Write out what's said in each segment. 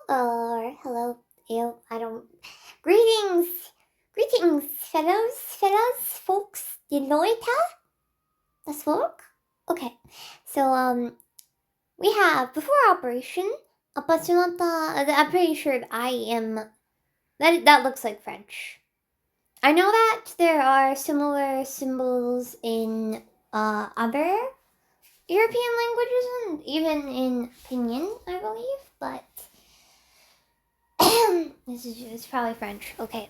Or hello, ew, I don't. Greetings, greetings, fellows, folks, die Leute, das Volk. Okay, so we have before Operation Appasionata. I'm pretty sure I am. That looks like French. I know that there are similar symbols in other European languages and even in Pinyin, I believe, but this is it's probably French. Okay.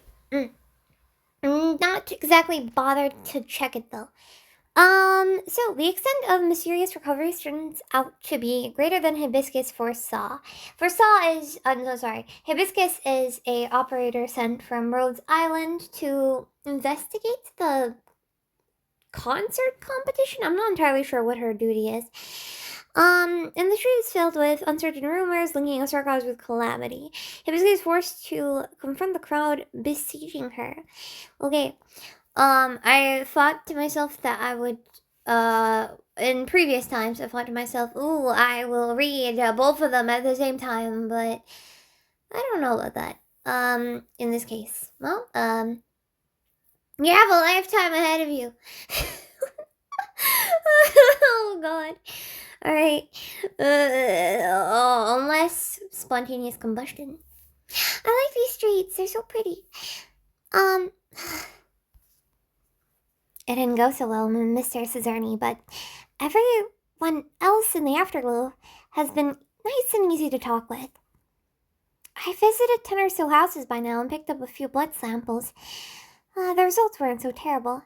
Not exactly bothered to check it though. So the extent of mysterious recovery turns out to be greater than Hibiscus foresaw. I'm so sorry. Hibiscus is a operator sent from Rhodes Island to investigate the concert competition. I'm not entirely sure what her duty is. And the street is filled with uncertain rumors linking a cause with calamity. Hibiscus is forced to confront the crowd besieging her. Okay, I thought to myself that I would, in previous times, I thought to myself, ooh, I will read both of them at the same time, but I don't know about that. In this case, well, you have a lifetime ahead of you. Oh, God. Alright. Unless spontaneous combustion. I like these streets. They're so pretty. It didn't go so well with Mr. Cesarni, but everyone else in the Afterglow has been nice and easy to talk with. I visited 10 or so houses by now and picked up a few blood samples. The results weren't so terrible.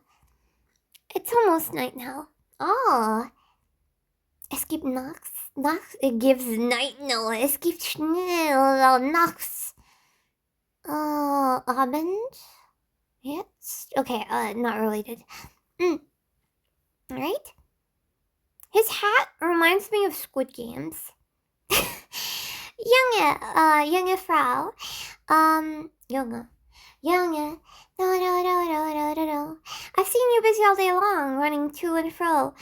It's almost night now. Oh. Es gibt nachts. It gives night no. Es gibt schnell nachts. Abend? Jetzt? Okay, not related. Alright? His hat reminds me of Squid Games. Junge Frau. Junge. No. I've seen you busy all day long, running to and fro.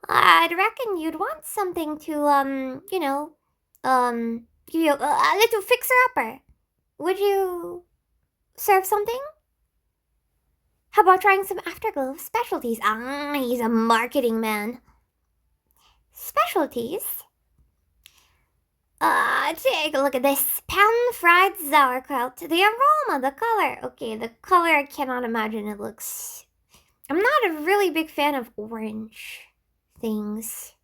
I'd reckon you'd want something to, give you a little fixer-upper. Would you serve something? How about trying some Afterglow specialties? He's a marketing man. Specialties? Take a look at this. Pan-fried sauerkraut. The aroma, the color. Okay, the color, I cannot imagine it looks... I'm not a really big fan of orange things.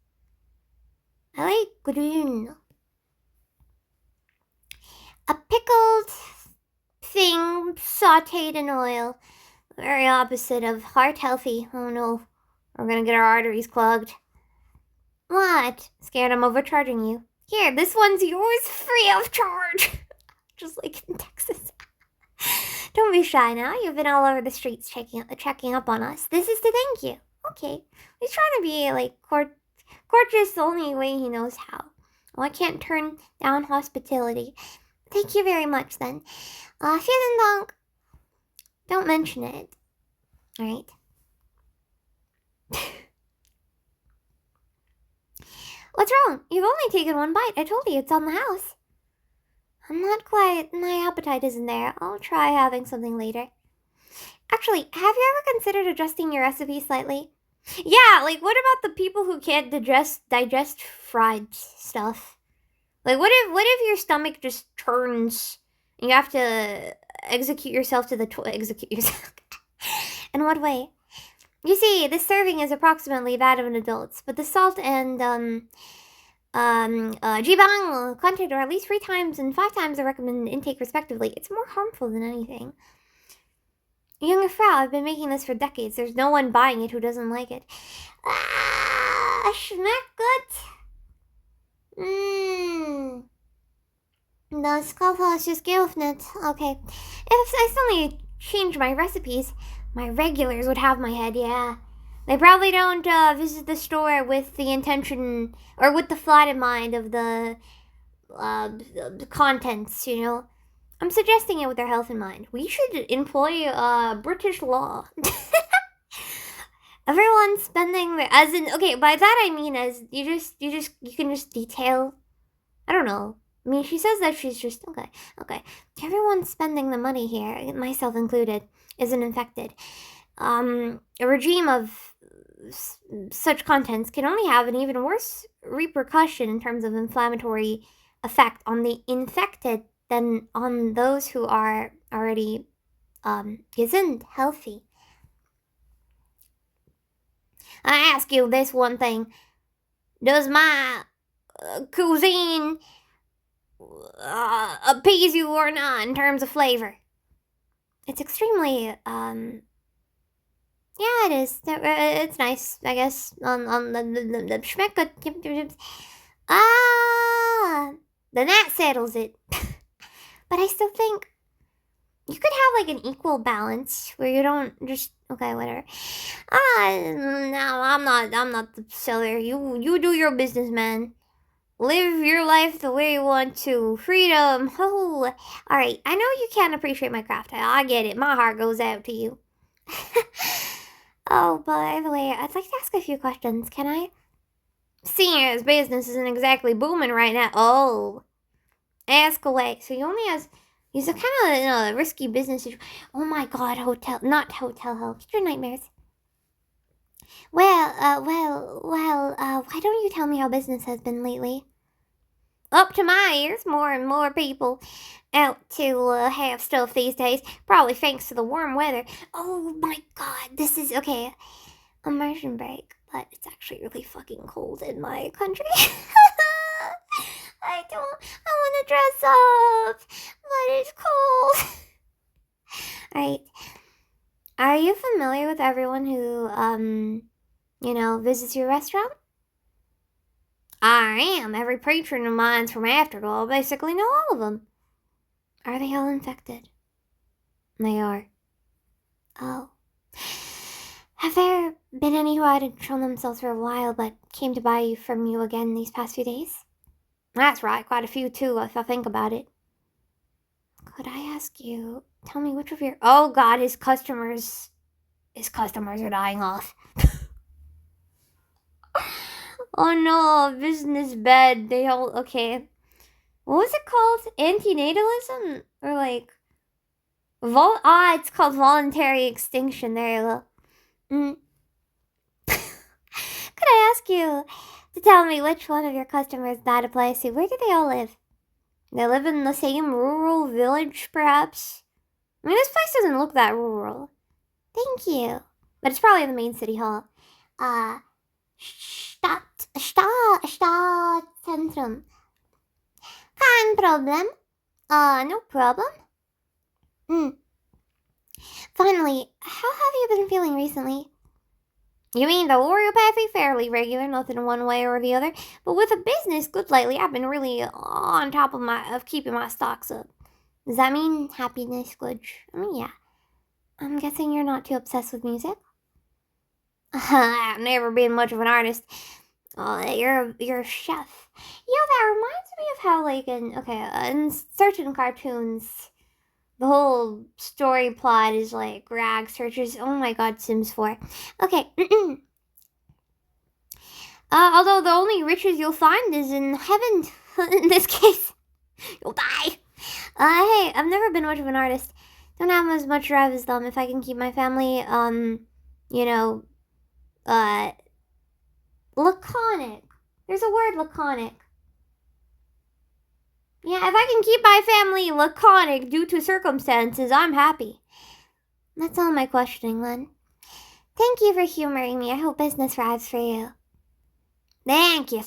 I like green. A pickled thing sauteed in oil. Very opposite of heart healthy. Oh no, we're gonna get our arteries clogged. What? Scared I'm overcharging you. Here, this one's yours free of charge. Just like in Texas. Don't be shy now. You've been all over the streets checking up on us. This is to thank you. Okay. He's trying to be like courteous the only way he knows how. Oh, I can't turn down hospitality. Thank you very much then. Vielen Dank. Don't mention it. Alright. What's wrong? You've only taken one bite. I told you it's on the house. I'm not quite. My appetite isn't there. I'll try having something later. Actually, have you ever considered adjusting your recipe slightly? Yeah, like what about the people who can't digest fried stuff? Like what if your stomach just turns and you have to execute yourself to the execute yourself? In what way? You see, this serving is approximately that of an adult's, but the salt and jibang content are at least 3 times and 5 times the recommended intake respectively. It's more harmful than anything. Junge Frau, I've been making this for decades. There's no one buying it who doesn't like it. Schmeckt gut. Das Kaufhaus ist geöffnet. Okay. If I suddenly change my recipes, my regulars would have my head, yeah. They probably don't visit the store with the intention, or with the thought in mind of the contents, you know. I'm suggesting it with their health in mind. We should employ British law. Everyone's spending their, as in, okay, by that I mean as you can just detail, I don't know, I mean, she says that she's just, okay. Everyone's spending the money here, myself included, isn't infected. A regime of such contents can only have an even worse repercussion in terms of inflammatory effect on the infected than on those who are already, isn't healthy. I ask you this one thing. Does my cuisine appease you or not in terms of flavor? It's extremely, yeah, it is. It's nice, I guess. On the schmeck. Then that settles it. But I still think you could have like an equal balance where you don't just whatever. No, I'm not the seller. You do your business, man. Live your life the way you want to. Freedom. Oh, all right. I know you can't appreciate my craft. I get it. My heart goes out to you. Oh, by the way, I'd like to ask a few questions. Can I? Seeing as business isn't exactly booming right now. Oh, ask away. So he only has. He's a kind of risky business. Oh my God, not hotel hell. Get your nightmares. Well, why don't you tell me how business has been lately? Up to my ears, more and more people out to have stuff these days, probably thanks to the warm weather. Oh my God, this is, okay, immersion break, but it's actually really fucking cold in my country. I want to dress up, but it's cold. Alright, are you familiar with everyone who, visits your restaurant? I am. Every patron of mine's from Afterglow. I basically know all of them. Are they all infected? They are. Oh. Have there been any who hadn't shown themselves for a while but came to buy from you again these past few days? That's right, quite a few too, if I think about it. Could I ask you, tell me which of your... Oh God, his customers are dying off. Oh no, business bad. They all, okay. What was it called? Antinatalism? Or like... it's called voluntary extinction. There you go. Could I ask you to tell me which one of your customers that applies to? Where do they all live? They live in the same rural village, perhaps? I mean, this place doesn't look that rural. Thank you. But it's probably in the main city hall. Stadtzentrum. Kein Problem. No problem. Finally, how have you been feeling recently? You mean the Oreopathy? Fairly regular, nothing one way or the other. But with a business good lately, I've been really on top of keeping my stocks up. Does that mean happiness good? I mean, yeah. I'm guessing you're not too obsessed with music? I've never been much of an artist. You're a chef. Yeah, that reminds me of how, in certain cartoons, the whole story plot is like rag searchers. Oh my God, Sims 4. Okay. Although the only riches you'll find is in heaven. In this case, you'll die. Hey, I've never been much of an artist. Don't have as much drive as them. If I can keep my family, laconic. There's a word, laconic. Yeah, if I can keep my family laconic due to circumstances, I'm happy. That's all my questioning, then. Thank you for humoring me. I hope business thrives for you. Thank you.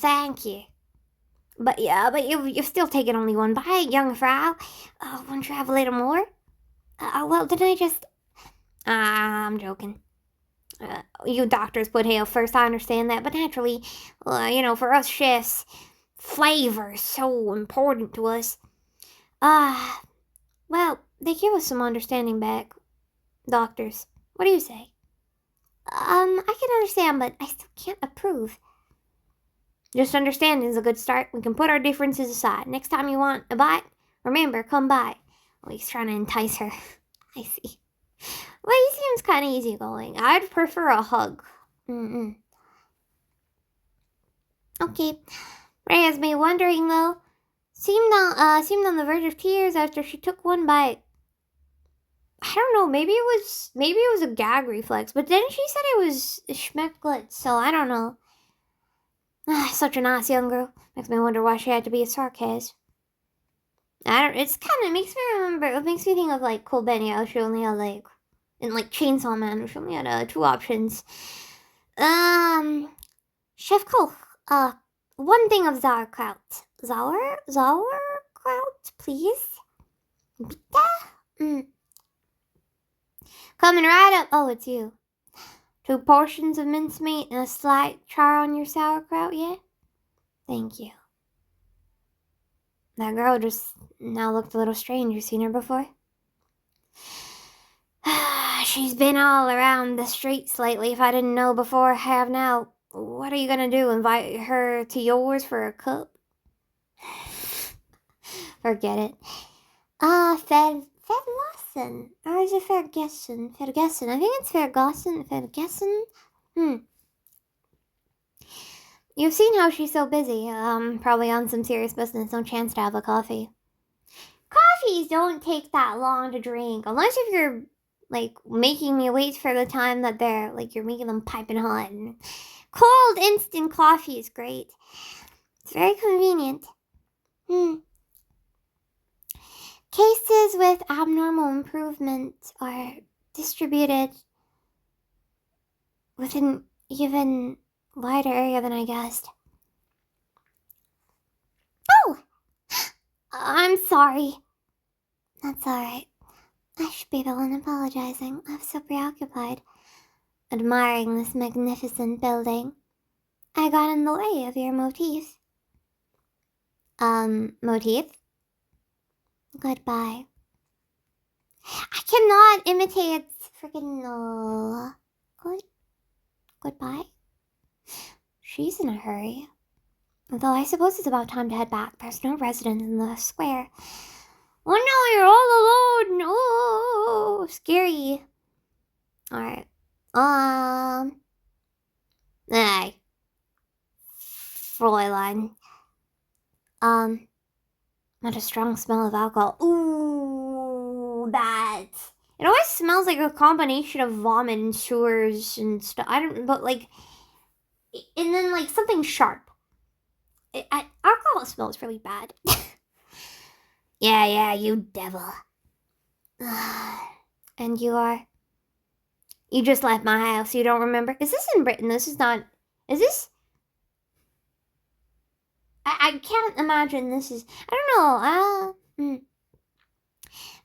But you've still taken only one bite, young Frau. Won't you have a little more? Well, didn't I just... I'm joking. You doctors put health first, I understand that, but naturally, for us chefs, flavor is so important to us. Well, they give us some understanding back. Doctors, what do you say? I can understand, but I still can't approve. Just understanding is a good start. We can put our differences aside. Next time you want a bite, remember, come by. Oh, he's trying to entice her. I see. Well, he seems kind of easygoing. I'd prefer a hug. Okay. Has me wondering, though. seemed on the verge of tears after she took one bite. I don't know, maybe it was a gag reflex, but then she said it was schmecklet, so I don't know. Such a nice young girl. Makes me wonder why she had to be a sarcasm. It's kind of makes me remember, it makes me think of like Cole Benio. She only had like, in like Chainsaw Man, she only had 2 options. Chef Koch, one thing of sauerkraut. Sauerkraut, please? Bitte? Coming right up. Oh, it's you. 2 portions of mincemeat and a slight char on your sauerkraut, yeah? Thank you. That girl just now looked a little strange. You seen her before? She's been all around the streets lately. If I didn't know before, I have now. What are you gonna do? Invite her to yours for a cup? Forget it. Ferguson. Or is it Ferguson? Ferguson. I think it's Ferguson. Ferguson? You've seen how she's so busy. Probably on some serious business. No chance to have a coffee. Coffees don't take that long to drink. Unless if you're, like, making me wait for the time that they're, like, you're making them piping hot. And cold instant coffee is great. It's very convenient. Cases with abnormal improvement are distributed within even wider area than I guessed. Oh! I'm sorry. That's alright. I should be the one apologizing. I was so preoccupied admiring this magnificent building. I got in the way of your motif. Motif? Goodbye. I cannot imitate freaking no. Goodbye? She's in a hurry. Although I suppose it's about time to head back. There's no residents in the square. Oh no, you're all alone! No! Scary. Alright. Hey. Fräulein. Not a strong smell of alcohol. Ooh, that. It always smells like a combination of vomit and sewers and stuff. But like, and then like something sharp. Alcohol smells really bad. Yeah, you devil. And you just left my house, you don't remember? Is this in Britain? This is not, is this? I can't imagine this is, I don't know,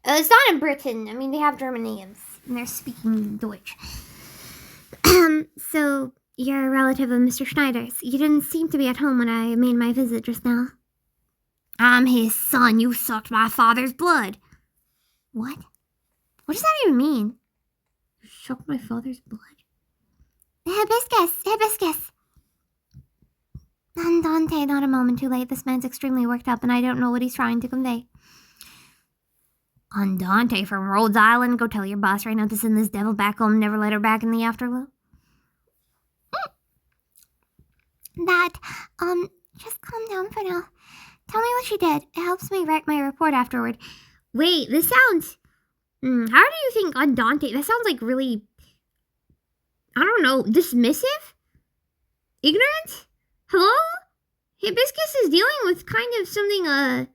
it's not in Britain. I mean, they have German names, and they're speaking Deutsch. So, you're a relative of Mr. Schneider's. You didn't seem to be at home when I made my visit just now. I'm his son. You sucked my father's blood. What? What does that even mean? You sucked my father's blood? Hibiscus. Andante, not a moment too late. This man's extremely worked up, and I don't know what he's trying to convey. Andante from Rhodes Island? Go tell your boss right now to send this devil back home, never let her back in the afterglow. Just calm down for now. Tell me what she did. It helps me write my report afterward. Wait, this sounds... how do you think Andante... That sounds like really... I don't know, dismissive? Ignorant? Hello? Hibiscus is dealing with kind of something, and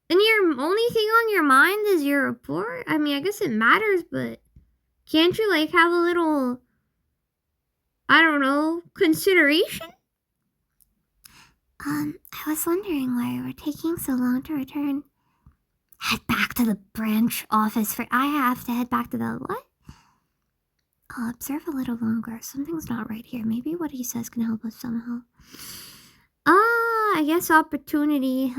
your only thing on your mind is your report? I mean, I guess it matters, but can't you, like, have a little, I don't know, consideration? I was wondering why you were taking so long to return. Head back to the branch office I have to head back to the what? I'll observe a little longer. Something's not right here. Maybe what he says can help us somehow. I guess opportunity.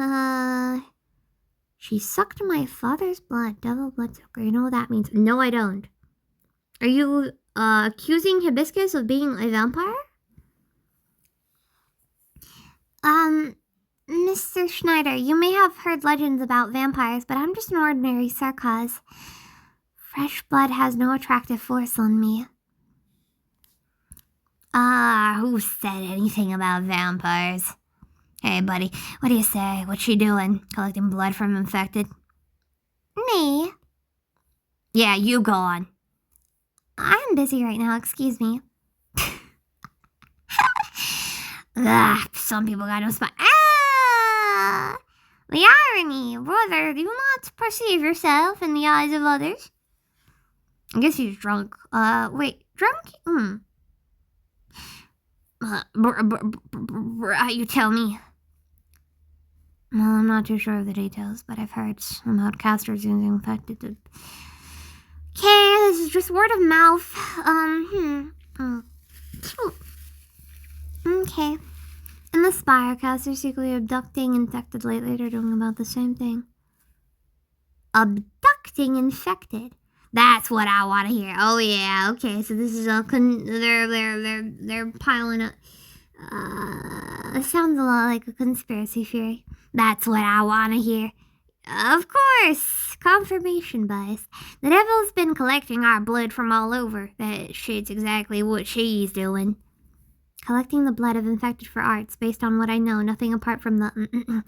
She sucked my father's blood. Devil bloodsucker. You know what that means? No, I don't. Are you, accusing Hibiscus of being a vampire? Mr. Schneider, you may have heard legends about vampires, but I'm just an ordinary sarcas. Fresh blood has no attractive force on me. Who said anything about vampires? Hey, buddy, what do you say? What's she doing? Collecting blood from infected? Me? Yeah, you go on. I'm busy right now, excuse me. Some people got no spot. Ah! The irony, brother, do not perceive yourself in the eyes of others. I guess he's drunk. Wait, drunk? You tell me. Well, I'm not too sure of the details, but I've heard about casters being infected. Okay, this is just word of mouth. Okay. And the spire casters secretly abducting infected lately are doing about the same thing. Abducting infected. That's what I want to hear. Oh yeah, okay. So this is all they're piling up. It sounds a lot like a conspiracy theory. That's what I want to hear. Of course, confirmation bias. The devil's been collecting our blood from all over. That shit's exactly what she's doing. Collecting the blood of infected for arts, based on what I know, nothing apart from the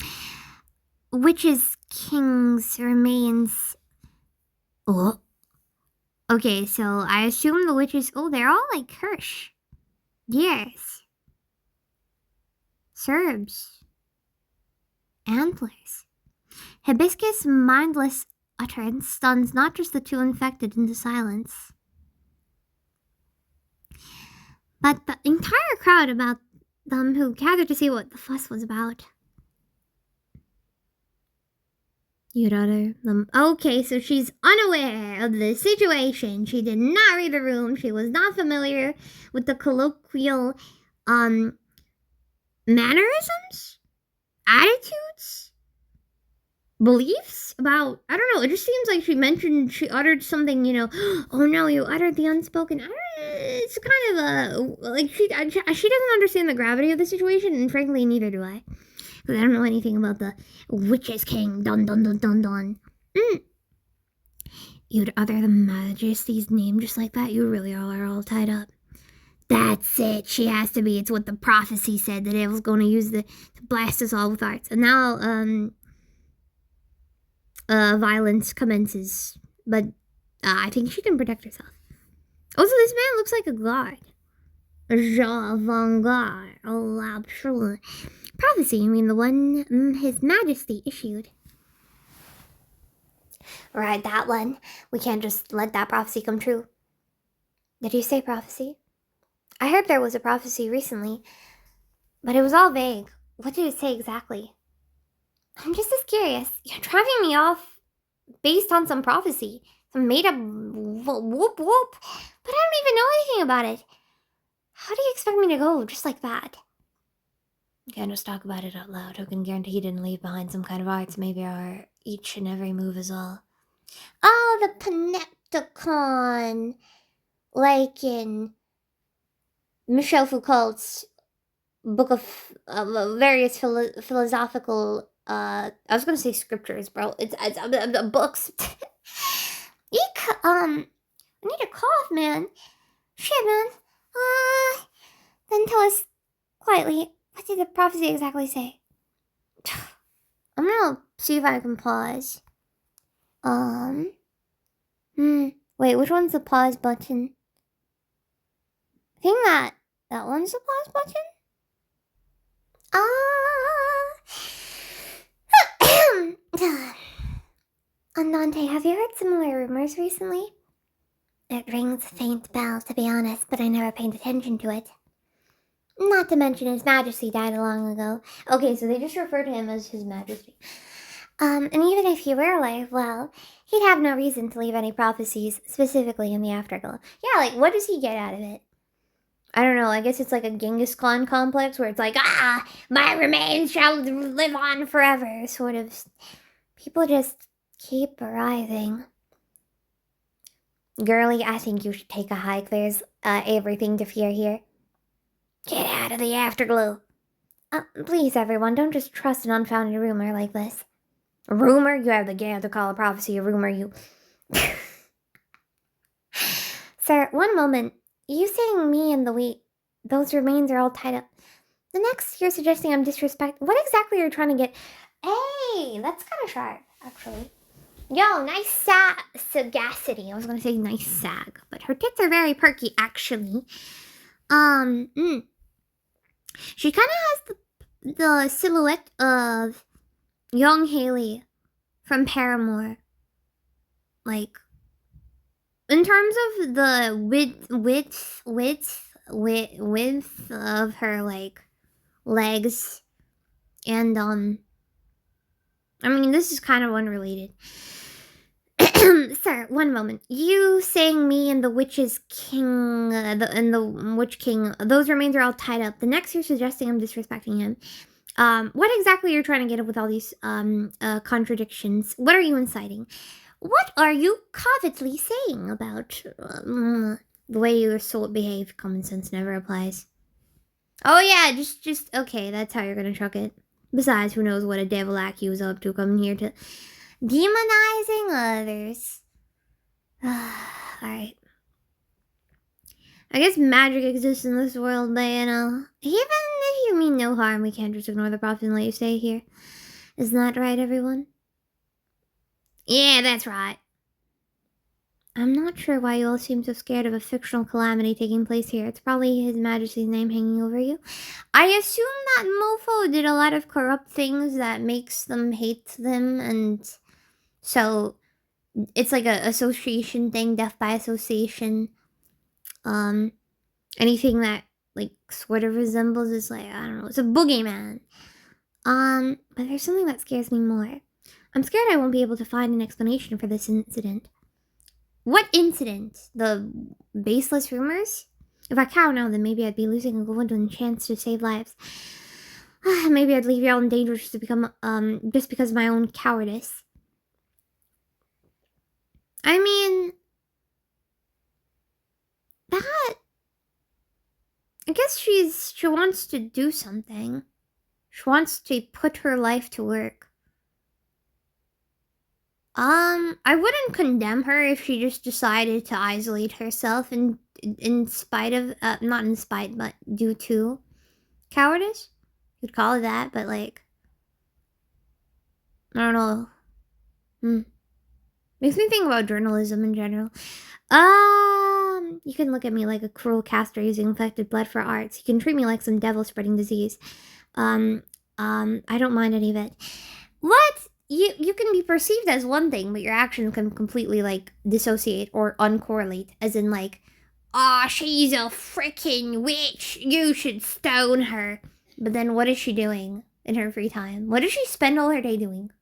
witches' king's remains. Oh. Okay, so I assume the witches. Oh, they're all like Hirsch. Yes. Serbs. Antlers. Hibiscus' mindless utterance stuns not just the two infected into silence, but the entire crowd about them who gathered to see what the fuss was about. You'd utter them. Okay, so she's unaware of the situation. She did not read the room. She was not familiar with the colloquial, mannerisms, attitudes, beliefs about, I don't know, it just seems like she uttered something, oh no, you uttered the unspoken. It's kind of like she doesn't understand the gravity of the situation, and frankly, neither do I. Because I don't know anything about the Witch's King, dun dun dun dun dun. You'd utter the Majesty's name just like that? You really are all tied up. That's it. She has to be. It's what the prophecy said. The devil's going to use to blast us all with arts. And now, violence commences. But I think she can protect herself. Also, this man looks like a guard. Avant-garde. Oh, absolutely. Prophecy, you mean the one His Majesty issued. Right, that one. We can't just let that prophecy come true. Did you say prophecy? I heard there was a prophecy recently, but it was all vague. What did it say exactly? I'm just as curious. You're driving me off based on some prophecy. Some made up whoop whoop. But I don't even know anything about it. How do you expect me to go just like that? You can't just talk about it out loud. Who can guarantee he didn't leave behind some kind of arts? Maybe our each and every move is all. Oh, the Panopticon. Like in Michel Foucault's book of various philosophical, I was gonna say scriptures, bro. It's books. Eek, I need a cough, man. Shit, man. Then tell us quietly, what did the prophecy exactly say? I'm gonna see if I can pause. Wait, which one's the pause button? I think that one's the pause button? Andante, have you heard similar rumors recently? It rings a faint bell, to be honest, but I never paid attention to it. Not to mention His Majesty died long ago. Okay, so they just refer to him as His Majesty. And even if he were alive, well, he'd have no reason to leave any prophecies, specifically in the Afterglow. Yeah, like, what does he get out of it? I don't know, I guess it's like a Genghis Khan complex where it's like, my remains shall live on forever, sort of. People just keep arriving. Girlie, I think you should take a hike. There's everything to fear here. Get out of the Afterglow. Please, everyone, don't just trust an unfounded rumor like this. A rumor? You have the gall to call a prophecy a rumor, you... Sir, one moment. You saying me and the wheat, those remains are all tied up. The next you're suggesting I'm disrespect. What exactly are you trying to get? Hey, that's kind of sharp, actually. Yo, nice sagacity. I was gonna say nice sag, but her tits are very perky, actually. She kind of has the silhouette of young Haley from Paramore. Like, in terms of the width of her, like, legs. And, I mean, this is kind of unrelated. Sir, one moment. You saying me and the witch's king, the witch king, those remains are all tied up. The next you're suggesting I'm disrespecting him. What exactly you're trying to get at with all these, contradictions? What are you inciting? What are you covetly saying about, the way your soul behave? Common sense never applies. Oh yeah, just, okay, that's how you're gonna chuck it. Besides, who knows what a devil act was up to coming here to demonizing others. Alright. I guess magic exists in this world, but even if you mean no harm, we can't just ignore the prophet and let you stay here. Isn't that right, everyone? Yeah, that's right. I'm not sure why you all seem so scared of a fictional calamity taking place here. It's probably His Majesty's name hanging over you. I assume that mofo did a lot of corrupt things that makes them hate them, and so it's like a association thing, death by association. Anything that like sort of resembles is like, I don't know, it's a boogeyman. But there's something that scares me more. I'm scared I won't be able to find an explanation for this incident. What incident? The baseless rumors? If I count now, then maybe I'd be losing a golden chance to save lives. Maybe I'd leave y'all in danger just to become, just because of my own cowardice. I mean, that... I guess she wants to do something. She wants to put her life to work. I wouldn't condemn her if she just decided to isolate herself in spite of, not in spite, but due to cowardice. You'd call it that, but like, I don't know. Makes me think about journalism in general. You can look at me like a cruel caster using infected blood for arts. You can treat me like some devil spreading disease. I don't mind any of it. What? You can be perceived as one thing, but your actions can completely, like, dissociate or uncorrelate. As in, like, she's a freaking witch. You should stone her. But then what is she doing in her free time? What does she spend all her day doing?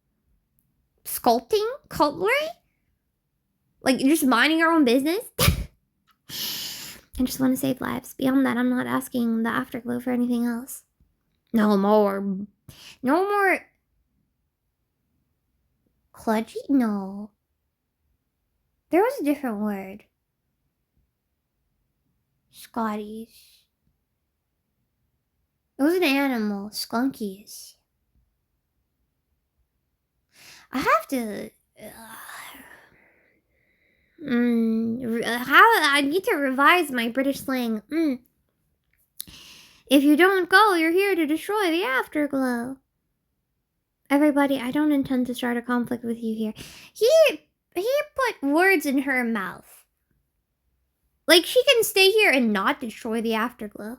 Sculpting? Cutlery? Like, just minding her own business? I just want to save lives. Beyond that, I'm not asking the Afterglow for anything else. No more... Kludgy? No. There was a different word. Scotties. It was an animal. Skunkies. I have to... I need to revise my British slang. If you don't go, you're here to destroy the Afterglow. Everybody, I don't intend to start a conflict with you here. He put words in her mouth. Like, she can stay here and not destroy the Afterglow.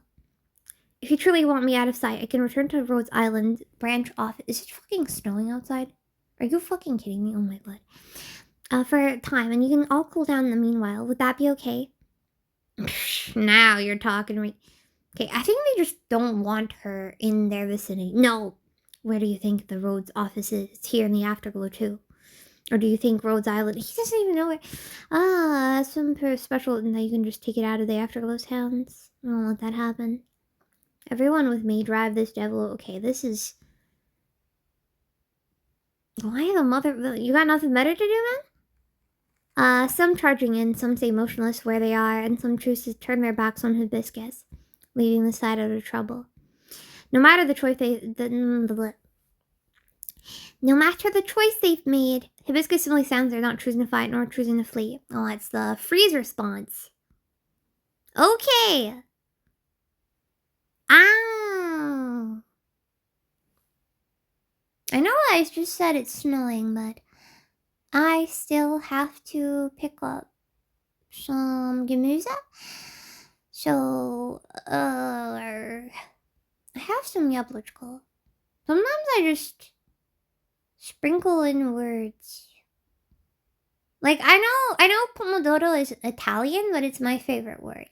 If you truly want me out of sight, I can return to Rhodes Island, branch off. Is it fucking snowing outside? Are you fucking kidding me? Oh my god. For a time, and you can all cool down in the meanwhile. Would that be okay? Now you're talking to me. Okay, I think they just don't want her in their vicinity. No. Where do you think the Rhodes office is? It's here in the Afterglow too. Or do you think Rhodes Island... He doesn't even know where... some special... And that you can just take it out of the Afterglow's hands. I won't let that happen. Everyone with me, drive this devil. Okay, this is... Why the mother... You got nothing better to do, man? Some charging in, some stay motionless where they are, and some choose to turn their backs on Hibiscus, leaving the side out of trouble. No matter the choice they've made, Hibiscus simply stands there, not choosing to fight nor choosing to flee. Oh, it's the freeze response. Okay. I know I just said it's snowing, but I still have to pick up some gemüse. So, I have some яблочко. Sometimes I just sprinkle in words. Like, I know pomodoro is Italian, but it's my favorite word.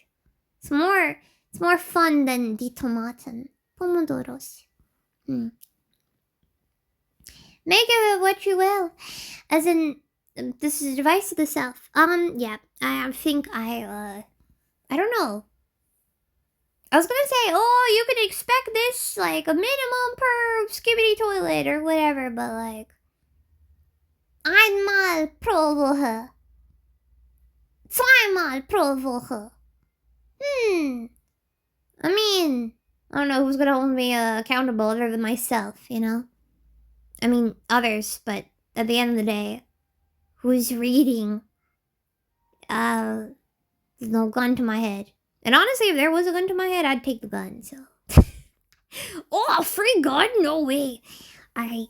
It's more fun than die Tomaten. Pomodoros. Make of it what you will. As in, this is advice to the self. Yeah, I think I don't know. I was gonna say, oh, you can expect this, like, a minimum per skibbity toilet or whatever, but, like, einmal pro Woche. Zweimal pro Woche. I mean, I don't know who's gonna hold me accountable other than myself, you know? I mean, others, but at the end of the day, who's reading? There's no gun to my head. And honestly, if there was a gun to my head, I'd take the gun, so. Oh, free gun? No way. Alright,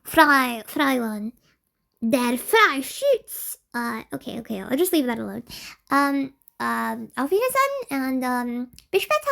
Freiland. Der Freischütz. Okay, I'll just leave that alone. Auf Wiedersehen, and, bis später.